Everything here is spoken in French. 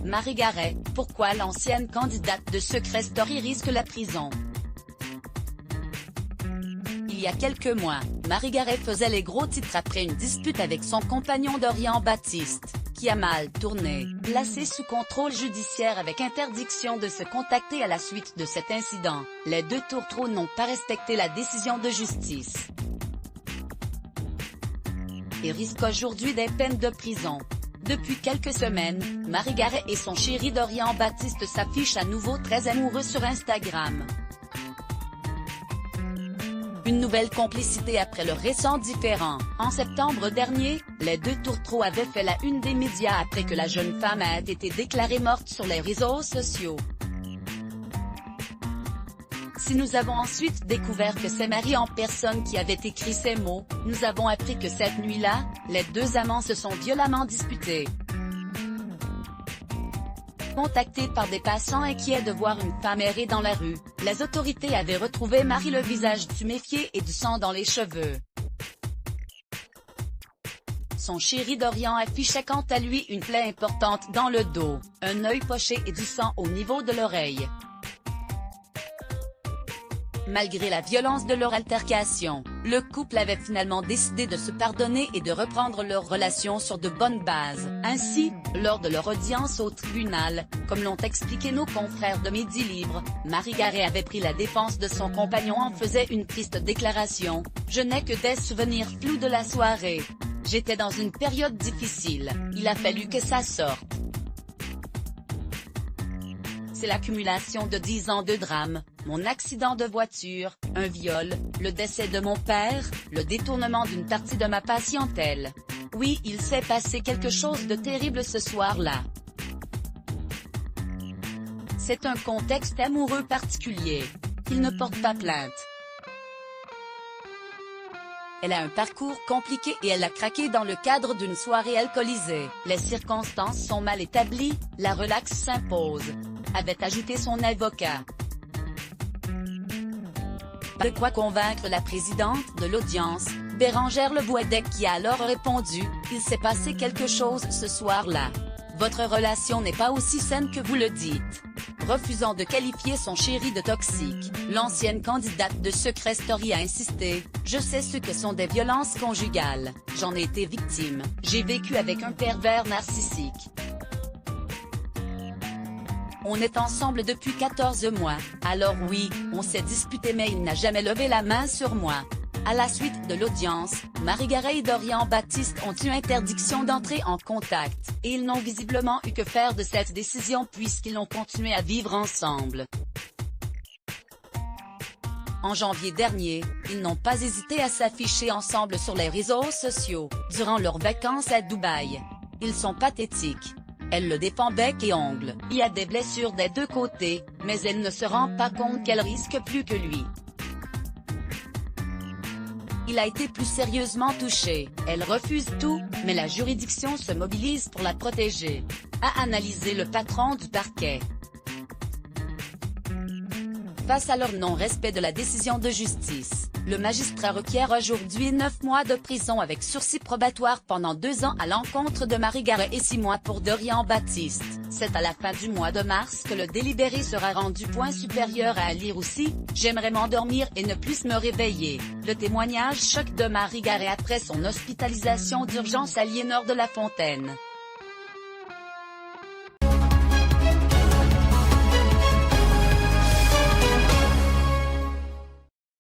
Marie Garet, pourquoi l'ancienne candidate de Secret Story risque la prison. Il y a quelques mois, Marie Garet faisait les gros titres après une dispute avec son compagnon Dorian Baptiste, qui a mal tourné, placé sous contrôle judiciaire avec interdiction de se contacter à la suite de cet incident. Les deux tourtereaux n'ont pas respecté la décision de justice et risquent aujourd'hui des peines de prison. Depuis quelques semaines, Marie Garet et son chéri Dorian Baptiste s'affichent à nouveau très amoureux sur Instagram. Une nouvelle complicité après le récent différend. En septembre dernier, les deux tourtereaux avaient fait la une des médias après que la jeune femme ait été déclarée morte sur les réseaux sociaux. Si nous avons ensuite découvert que c'est Marie en personne qui avait écrit ces mots, nous avons appris que cette nuit-là, les deux amants se sont violemment disputés. Contactés par des passants inquiets de voir une femme errer dans la rue, les autorités avaient retrouvé Marie le visage tuméfié et du sang dans les cheveux. Son chéri Dorian affichait quant à lui une plaie importante dans le dos, un œil poché et du sang au niveau de l'oreille. Malgré la violence de leur altercation, le couple avait finalement décidé de se pardonner et de reprendre leur relation sur de bonnes bases. Ainsi, lors de leur audience au tribunal, comme l'ont expliqué nos confrères de Midi Libre, Marie Garet avait pris la défense de son compagnon en faisait une triste déclaration. « Je n'ai que des souvenirs flous de la soirée. J'étais dans une période difficile, il a fallu que ça sorte. C'est l'accumulation de 10 ans de drame, mon accident de voiture, un viol, le décès de mon père, le détournement d'une partie de ma patientèle. Oui, il s'est passé quelque chose de terrible ce soir-là. C'est un contexte amoureux particulier. Il ne porte pas plainte. Elle a un parcours compliqué et elle a craqué dans le cadre d'une soirée alcoolisée. Les circonstances sont mal établies, la relaxe s'impose, avait ajouté son avocat. De quoi convaincre la présidente de l'audience, Bérangère Lebouedec, qui a alors répondu « Il s'est passé quelque chose ce soir-là. Votre relation n'est pas aussi saine que vous le dites ». Refusant de qualifier son chéri de toxique, l'ancienne candidate de Secret Story a insisté « Je sais ce que sont des violences conjugales, j'en ai été victime, j'ai vécu avec un pervers narcissique. On est ensemble depuis 14 mois, alors oui, on s'est disputé mais il n'a jamais levé la main sur moi ». À la suite de l'audience, Marie Garet et Dorian Baptiste ont eu interdiction d'entrer en contact, et ils n'ont visiblement eu que faire de cette décision puisqu'ils ont continué à vivre ensemble. En janvier dernier, ils n'ont pas hésité à s'afficher ensemble sur les réseaux sociaux, durant leurs vacances à Dubaï. Ils sont pathétiques. Elle le défend bec et ongle. Il y a des blessures des deux côtés, mais elle ne se rend pas compte qu'elle risque plus que lui. Il a été plus sérieusement touché. Elle refuse tout, mais la juridiction se mobilise pour la protéger, a analysé le patron du parquet. Face à leur non-respect de la décision de justice, le magistrat requiert aujourd'hui 9 mois de prison avec sursis probatoire pendant 2 ans à l'encontre de Marie Garet et 6 mois pour Dorian Baptiste. C'est à la fin du mois de mars que le délibéré sera rendu. Point supérieur à lire aussi, j'aimerais m'endormir et ne plus me réveiller. Le témoignage choc de Marie Garet après son hospitalisation d'urgence à Liénor de la Fontaine.